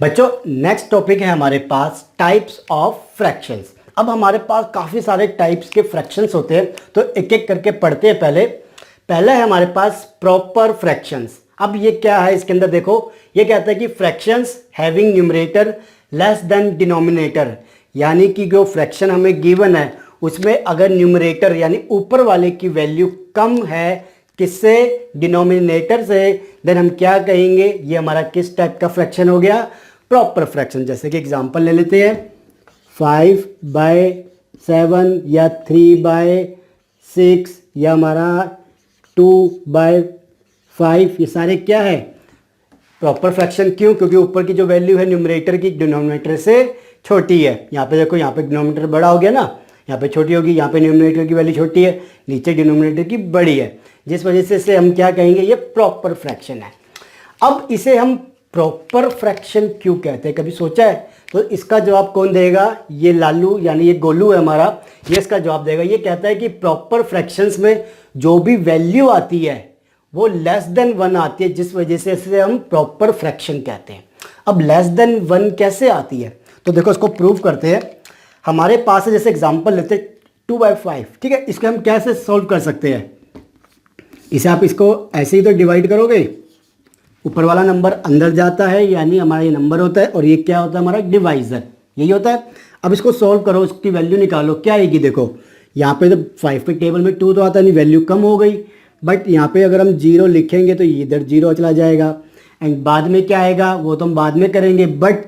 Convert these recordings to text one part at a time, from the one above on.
बच्चों next topic है हमारे पास टाइप्स ऑफ फ्रैक्शंस। अब हमारे पास काफ़ी सारे टाइप्स के फ्रैक्शंस होते हैं, तो एक एक करके पढ़ते हैं। पहला है हमारे पास प्रॉपर फ्रैक्शंस। अब ये क्या है, इसके अंदर देखो ये कहता है कि fractions having numerator less than denominator, यानी कि जो फ्रैक्शन हमें गिवन है उसमें अगर न्यूमरेटर यानी ऊपर वाले की वैल्यू कम है किससे, डिनोमिनेटर से, देन हम क्या कहेंगे, ये हमारा किस टाइप का फ्रैक्शन हो गया, प्रॉपर फ्रैक्शन। जैसे कि एग्जांपल ले लेते हैं 5/7 या 3/6 या हमारा 2/5, ये सारे क्या है, प्रॉपर फ्रैक्शन। क्यों? क्योंकि ऊपर की जो वैल्यू है न्यूमरेटर की डिनोमिनेटर से छोटी है। यहाँ पे देखो, यहाँ पे डिनोमिनेटर बड़ा हो गया ना, यहाँ पे छोटी होगी, यहाँ पे न्यूमरेटर की वैल्यू छोटी है, नीचे डिनोमिनेटर की बड़ी है, जिस वजह से इसे हम क्या कहेंगे, ये प्रॉपर फ्रैक्शन है। अब इसे हम प्रॉपर फ्रैक्शन क्यों कहते हैं, कभी सोचा है? तो इसका जवाब कौन देगा, ये लालू यानी ये गोलू है हमारा, ये इसका जवाब देगा। ये कहता है कि प्रॉपर फ्रैक्शंस में जो भी वैल्यू आती है वो लेस देन 1 आती है, जिस वजह से इसे हम प्रॉपर फ्रैक्शन कहते हैं। अब लेस देन 1 कैसे आती है, तो देखो इसको प्रूव करते हैं। हमारे पास है, जैसे एग्जांपल लेते हैं 2/5, ठीक है। इसको हम कैसे सॉल्व कर सकते हैं, इसे आप इसको ऐसे ही तो डिवाइड करोगे, ऊपर वाला नंबर अंदर जाता है यानी हमारा ये नंबर होता है, और ये क्या होता है, हमारा डिवाइजर, यही होता है। अब इसको सॉल्व करो, उसकी वैल्यू निकालो, क्या आएगी, देखो यहाँ पे तो 5 पे टेबल में 2 तो आता नहीं, वैल्यू कम हो गई, बट यहाँ पे अगर हम 0 लिखेंगे तो इधर 0 चला जाएगा, एंड बाद में क्या आएगा वो तो हम बाद में करेंगे, बट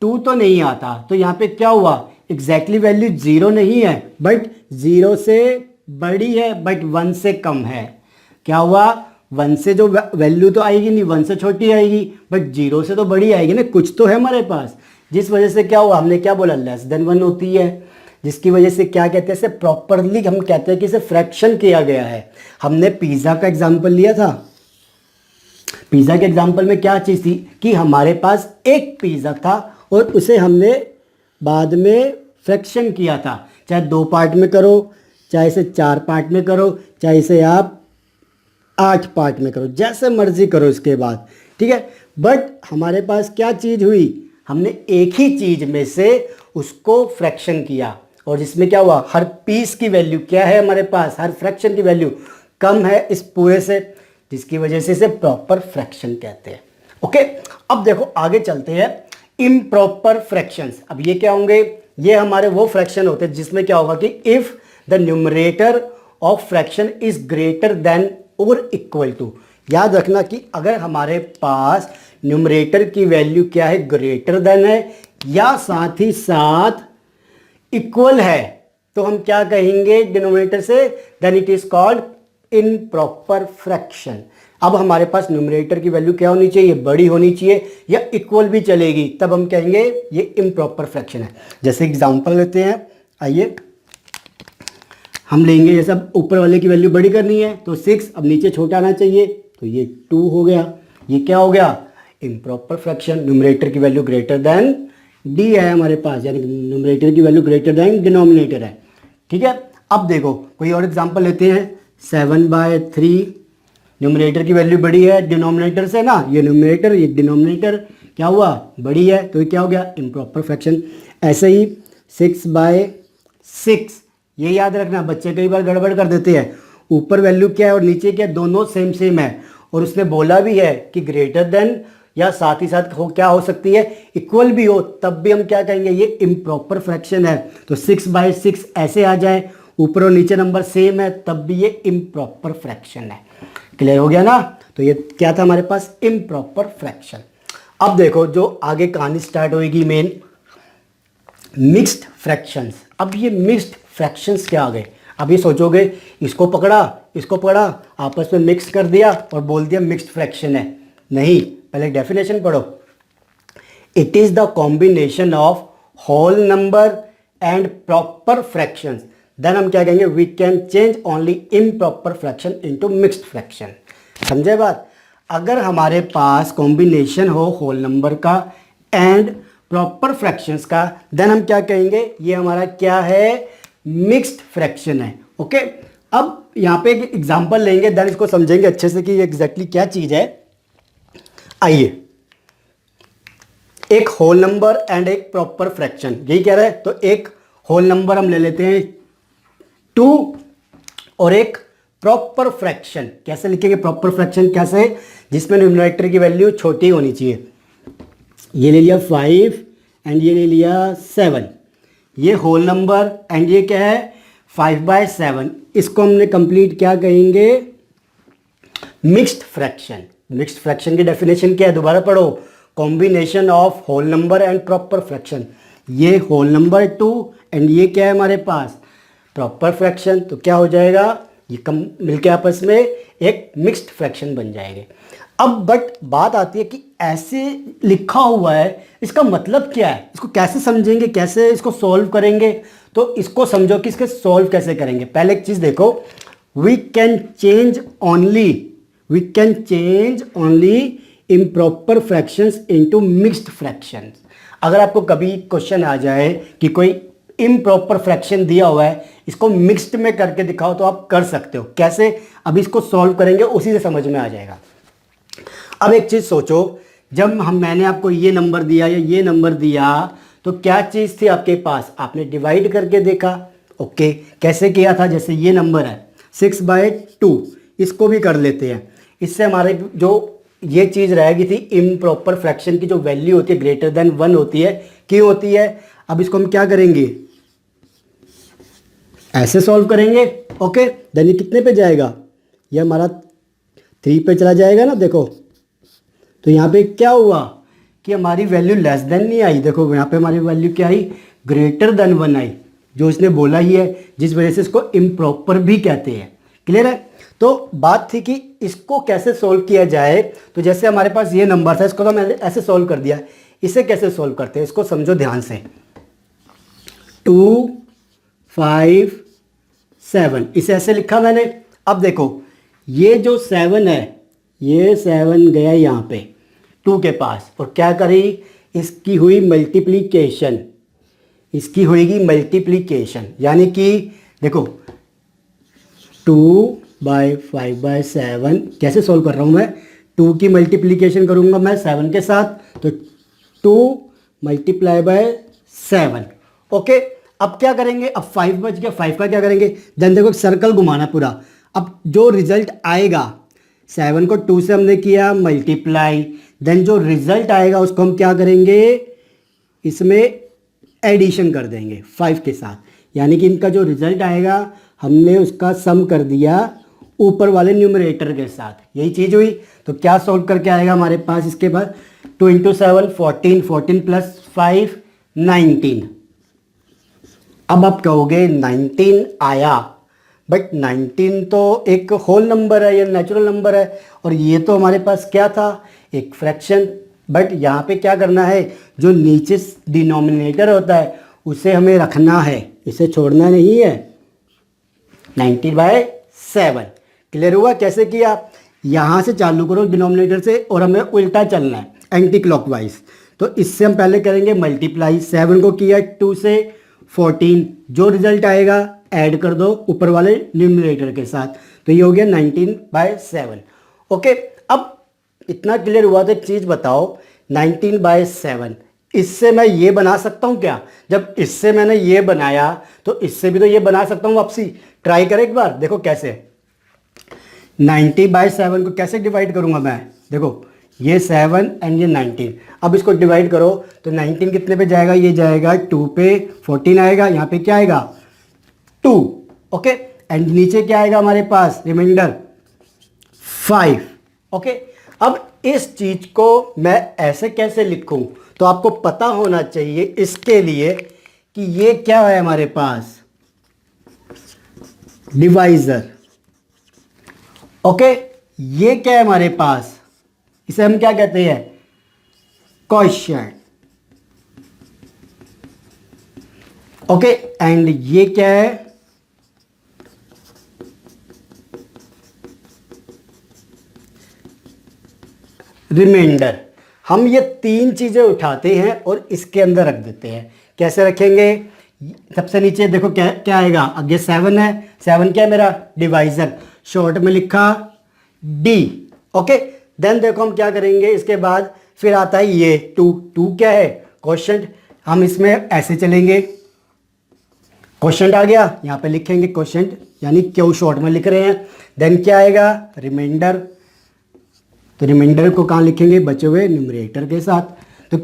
2 तो नहीं आता, तो यहाँ पे क्या हुआ, एग्जैक्टली वैल्यू 0 नहीं है, बट 0 से बड़ी है, बट 1 से कम है। क्या हुआ, 1 से जो वैल्यू तो आएगी नहीं, 1 से छोटी आएगी, बट 0 से तो बड़ी आएगी ना, कुछ तो है हमारे पास, जिस वजह से क्या हुआ, हमने क्या बोला, लेस देन 1 होती है, जिसकी वजह से क्या कहते हैं, इसे प्रॉपरली हम कहते हैं कि इसे फ्रैक्शन किया गया है। हमने पिज़्ज़ा का एग्जाम्पल लिया था, पिज़्ज़ा के एग्जाम्पल में क्या चीज़ थी कि हमारे पास एक पिज़्ज़ा था और उसे हमने बाद में फ्रैक्शन किया था, चाहे 2 पार्ट में करो, चाहे इसे 4 पार्ट में करो, चाहे इसे आप 8 पार्ट में करो, जैसे मर्जी करो इसके बाद, ठीक है। बट हमारे पास क्या चीज़ हुई, हमने एक ही चीज़ में से उसको फ्रैक्शन किया, और जिसमें क्या हुआ, हर पीस की वैल्यू क्या है हमारे पास, हर फ्रैक्शन की वैल्यू कम है इस पूरे से, जिसकी वजह से इसे प्रॉपर फ्रैक्शन कहते हैं। ओके, अब देखो आगे चलते हैं, इम्प्रॉपर फ्रैक्शंस। अब ये क्या होंगे, ये हमारे वो फ्रैक्शन होते हैं जिसमें क्या होगा कि if the numerator of fraction is greater than और इक्वल टू। याद रखना कि अगर हमारे पास न्यूमरेटर की वैल्यू क्या है, ग्रेटर देन है या साथ ही साथ इक्वल है, तो हम क्या कहेंगे डिनोमिनेटर से, then it is called improper fraction. अब हमारे पास न्यूमरेटर की वैल्यू क्या होनी चाहिए, बड़ी होनी चाहिए या इक्वल भी चलेगी, तब हम कहेंगे ये इम्प्रॉपर फ्रैक्शन है। जैसे एग्जांपल लेते हैं, आइए हम लेंगे, जैसे अब ऊपर वाले की वैल्यू बड़ी करनी है तो 6, अब नीचे छोटा आना चाहिए, तो ये 2 हो गया, ये क्या हो गया, इम्प्रॉपर फ्रैक्शन। न्यूमरेटर की वैल्यू ग्रेटर देन डी है हमारे पास, यानी न्यूमरेटर की वैल्यू ग्रेटर देन डिनोमिनेटर है, ठीक है। अब देखो कोई और एग्जांपल लेते हैं, 7/3, न्यूमरेटर की वैल्यू बड़ी है डिनोमिनेटर से ना, ये न्यूमरेटर ये डिनोमिनेटर क्या हुआ, बड़ी है, तो ये क्या हो गया, इम्प्रॉपर फ्रैक्शन। ऐसे ही 6/6, ये याद रखना, बच्चे कई बार गड़बड़ कर देते हैं, ऊपर वैल्यू क्या है और नीचे क्या, दोनों सेम सेम है, और उसने बोला भी है कि ग्रेटर देन या साथ ही साथ हो क्या हो सकती है, इक्वल भी हो, तब भी हम क्या कहेंगे, ये इम्प्रॉपर फ्रैक्शन है। तो 6/6 ऐसे आ जाए, ऊपर और नीचे नंबर सेम है, तब भी ये इम्प्रॉपर फ्रैक्शन है। क्लियर हो गया ना, तो ये क्या था हमारे पास, इम्प्रॉपर फ्रैक्शन। अब देखो जो आगे कहानी स्टार्ट होगी मेन, मिक्स्ड फ्रैक्शंस। अब ये मिक्स्ड फ्रैक्शंस क्या आ गए, अब ये सोचोगे इसको पकड़ा आपस में मिक्स कर दिया और बोल दिया मिक्स्ड फ्रैक्शन है, नहीं, पहले डेफिनेशन पढ़ो। It is the combination of whole number and proper fractions, then हम क्या कहेंगे, we can change only improper fraction into mixed fraction. समझे बात, अगर हमारे पास कॉम्बिनेशन हो होल नंबर का एंड प्रॉपर फ्रैक्शंस का, देन हम क्या कहेंगे, ये हमारा क्या है, मिक्स्ड फ्रैक्शन है। ओके, अब यहाँ पे एक एग्जांपल लेंगे, देन इसको समझेंगे अच्छे से कि ये एग्जैक्टली क्या चीज़ है। आइए एक होल नंबर एंड एक प्रॉपर फ्रैक्शन, यही कह रहा है। तो एक होल नंबर हम ले लेते हैं 2 और एक प्रॉपर फ्रैक्शन। कैसे लिखेंगे प्रॉपर फ्रैक्शन? कैसे? जिसमें न्यूमरेटर की वैल्यू छोटी होनी चाहिए। ये ले लिया 5 एंड ये ले लिया 7। ये होल नंबर एंड ये क्या है 5/7। इसको हमने कंप्लीट क्या कहेंगे? Mixed fraction. मिक्स्ड फ्रैक्शन की डेफिनेशन क्या है? दोबारा पढ़ो। Combination of whole number and proper fraction. ये होल नंबर 2 एंड ये क्या है हमारे पास? Proper fraction. तो क्या हो जाएगा? ये कम मिलके आपस में एक मिक्स्ड फ्रैक्शन बन जाएंगे। अब बट बात आती है कि ऐसे लिखा हुआ है, इसका मतलब क्या है? इसको कैसे समझेंगे, कैसे इसको सॉल्व करेंगे? तो इसको समझो कि इसके सॉल्व कैसे करेंगे। पहले एक चीज़ देखो, we can change only improper fractions into mixed fractions. अगर आपको कभी क्वेश्चन आ जाए कि कोई इम्प्रॉपर फ्रैक्शन दिया हुआ है, इसको मिक्स्ड में करके दिखाओ, तो आप कर सकते हो। कैसे? अभी इसको सॉल्व करेंगे, उसी से समझ में आ जाएगा। अब एक चीज़ सोचो, जब मैंने आपको ये नंबर दिया या ये नंबर दिया, तो क्या चीज़ थी आपके पास? आपने डिवाइड करके देखा। ओके, कैसे किया था? जैसे ये नंबर है 6/2, इसको भी कर लेते हैं। इससे हमारे जो ये चीज़ रहेगी थी इम्प्रॉपर फ्रैक्शन की जो वैल्यू होती है ग्रेटर देन 1 होती है। क्यों होती है? अब इसको हम क्या करेंगे? ऐसे सॉल्व करेंगे। ओके, देन ये कितने पे जाएगा? ये हमारा 3 पे चला जाएगा ना। देखो, तो यहाँ पे क्या हुआ कि हमारी वैल्यू लेस देन नहीं आई। देखो यहाँ पे हमारी वैल्यू क्या आई? ग्रेटर देन 1 आई, जो इसने बोला ही है, जिस वजह से इसको इम्प्रॉपर भी कहते हैं। क्लियर है? तो बात थी कि इसको कैसे सॉल्व किया जाए। तो जैसे हमारे पास ये नंबर था, इसको तो मैंने ऐसे सॉल्व कर दिया। इसे कैसे सॉल्व करते हैं, इसको समझो ध्यान से। 2, 5, 7, इसे ऐसे लिखा मैंने। अब देखो, ये जो 7 है, ये 7 गया यहाँ पे 2 के पास, और क्या करी? इसकी हुई मल्टीप्लीकेशन। इसकी होगी मल्टीप्लीकेशन, यानी कि देखो 2/5/7 कैसे सॉल्व कर रहा हूँ मैं? 2 की मल्टीप्लीकेशन करूँगा मैं 7 के साथ, तो 2 × 7। ओके, अब क्या करेंगे? अब 5 बच गया, 5 का क्या करेंगे? देन देखो सर्कल घुमाना पूरा। अब जो रिजल्ट आएगा, 7 को 2 से हमने किया मल्टीप्लाई, देन जो रिजल्ट आएगा उसको हम क्या करेंगे? इसमें एडिशन कर देंगे 5 के साथ, यानी कि इनका जो रिजल्ट आएगा हमने उसका सम कर दिया ऊपर वाले न्यूमरेटर के साथ। यही चीज़ हुई। तो क्या सॉल्व करके आएगा हमारे पास? इसके बाद 2 × 7 14, 14 + 5 19। अब आप कहोगे 19 आया, बट 19 तो एक होल नंबर है, ये नेचुरल नंबर है, और ये तो हमारे पास क्या था? एक फ्रैक्शन। बट यहाँ पे क्या करना है? जो नीचे डिनोमिनेटर होता है उसे हमें रखना है, इसे छोड़ना नहीं है। 90/7। क्लियर हुआ? कैसे किया? यहाँ से चालू करो डिनोमिनेटर से, और हमें उल्टा चलना है, एंटी क्लॉकवाइज। तो इससे हम पहले करेंगे मल्टीप्लाई। 7 को किया 2 से 14, जो रिजल्ट आएगा ऐड कर दो ऊपर वाले न्यूमरेटर के साथ, तो ये हो गया 19/7। ओके, अब इतना क्लियर हुआ तो एक चीज़ बताओ, 19/7 इससे मैं ये बना सकता हूँ क्या? जब इससे मैंने ये बनाया तो इससे भी तो ये बना सकता हूँ वापसी। ट्राई करें एक बार, देखो कैसे। 90/7 को कैसे डिवाइड करूँगा मैं? देखो ये 7 एंड ये 19। अब इसको डिवाइड करो तो 19 कितने पे जाएगा? ये जाएगा 2 पे, 14 आएगा, यहाँ पे क्या आएगा? 2। ओके, एंड नीचे क्या आएगा हमारे पास? रिमाइंडर 5। ओके, अब इस चीज को मैं ऐसे कैसे लिखूं? तो आपको पता होना चाहिए इसके लिए कि ये क्या है हमारे पास? डिवाइजर। ओके, ये क्या है हमारे पास? इसे हम क्या कहते हैं? क्वोशिएंट। ओके, एंड ये क्या है? रिमाइंडर। हम ये 3 चीज़ें उठाते हैं और इसके अंदर रख देते हैं। कैसे रखेंगे? सबसे नीचे देखो क्या क्या आएगा? आगे 7 है, 7 क्या है मेरा? डिवाइजर, शॉर्ट में लिखा D। ओके, देन देखो हम क्या करेंगे? इसके बाद फिर आता है ये टू क्या है, क्वोशंट। हम इसमें ऐसे चलेंगे, क्वोशंट आ गया, यहाँ पे लिखेंगे क्वोशंट यानी क्यू शॉर्ट में लिख रहे हैं। देन क्या आएगा, रिमाइंडर। तो रिमाइंडर को कहाँ लिखेंगे, बचे हुए न्यूमरेटर के साथ। तो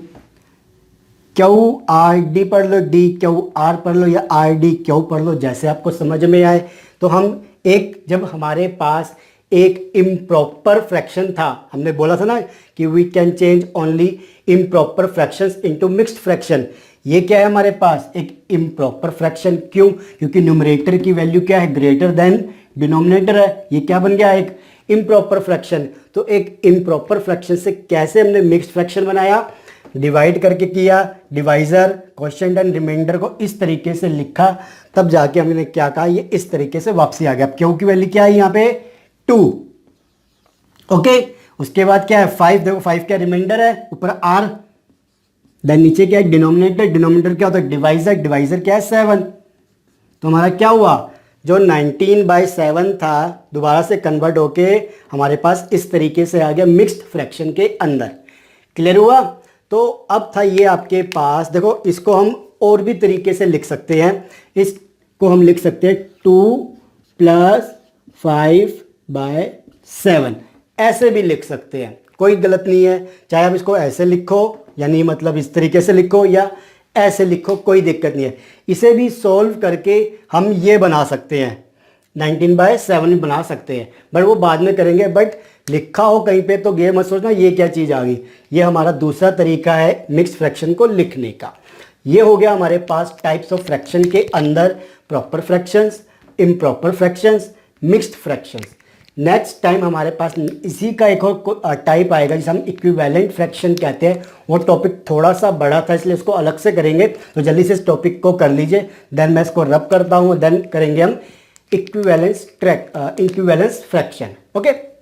क्यू आर डी पढ़ लो, डी क्यू आर पढ़ लो या आर डी क्यू पढ़ लो, जैसे आपको समझ में आए। तो हम जब हमारे पास एक इम्प्रॉपर फ्रैक्शन था, हमने बोला था ना कि we can change only improper fractions into mixed fraction. ये क्या है हमारे पास, एक इम्प्रॉपर फ्रैक्शन। क्यों, क्योंकि न्यूमरेटर की वैल्यू क्या है, ग्रेटर देन डिनोमिनेटर है। ये क्या बन गया, एक इम्प्रॉपर फ्रैक्शन। तो एक इम्प्रॉपर फ्रैक्शन से कैसे हमने मिक्स्ड फ्रैक्शन बनाया, डिवाइड करके किया, डिवाइजर क्वोशंट एंड रिमाइंडर को इस तरीके से लिखा, तब जाके हमने क्या कहा, ये इस तरीके से वापसी आ गया। अब क्यू की वैल्यू क्या है यहाँ पे 2। ओके, उसके बाद क्या है 5, देखो 5 क्या रिमाइंडर है, ऊपर आर, देन नीचे क्या है डिनोमिनेटर, डिनोमिनेटर क्या होता है डिवाइजर, डिवाइजर क्या है 7। तो हमारा क्या हुआ, जो 19/7 था दोबारा से कन्वर्ट होके हमारे पास इस तरीके से आ गया मिक्स्ड फ्रैक्शन के अंदर। क्लियर हुआ। तो अब था ये आपके पास, देखो इसको हम और भी तरीके से लिख सकते हैं। इसको हम लिख सकते हैं 2 + 5/7, ऐसे भी लिख सकते हैं, कोई गलत नहीं है। चाहे आप इसको ऐसे लिखो, यानी मतलब इस तरीके से लिखो, या ऐसे लिखो, कोई दिक्कत नहीं है। इसे भी सॉल्व करके हम ये बना सकते हैं, 19/7 बना सकते हैं, बट वो बाद में करेंगे। बट लिखा हो कहीं पे तो ये मत सोचना ये क्या चीज़ आ गई। ये हमारा दूसरा तरीका है मिक्स्ड फ्रैक्शन को लिखने का। ये हो गया हमारे पास टाइप्स ऑफ फ्रैक्शन के अंदर proper fractions, improper fractions, mixed fractions. Next time हमारे पास इसी का एक और टाइप आएगा जिसे हम इक्विवेलेंट फ्रैक्शन कहते हैं। वो टॉपिक थोड़ा सा बड़ा था इसलिए इसको अलग से करेंगे, तो जल्दी से इस टॉपिक को कर लीजिए। देन मैं इसको रब करता हूँ, देन करेंगे हम इक्विवेलेंस फ्रैक्शन। ओके।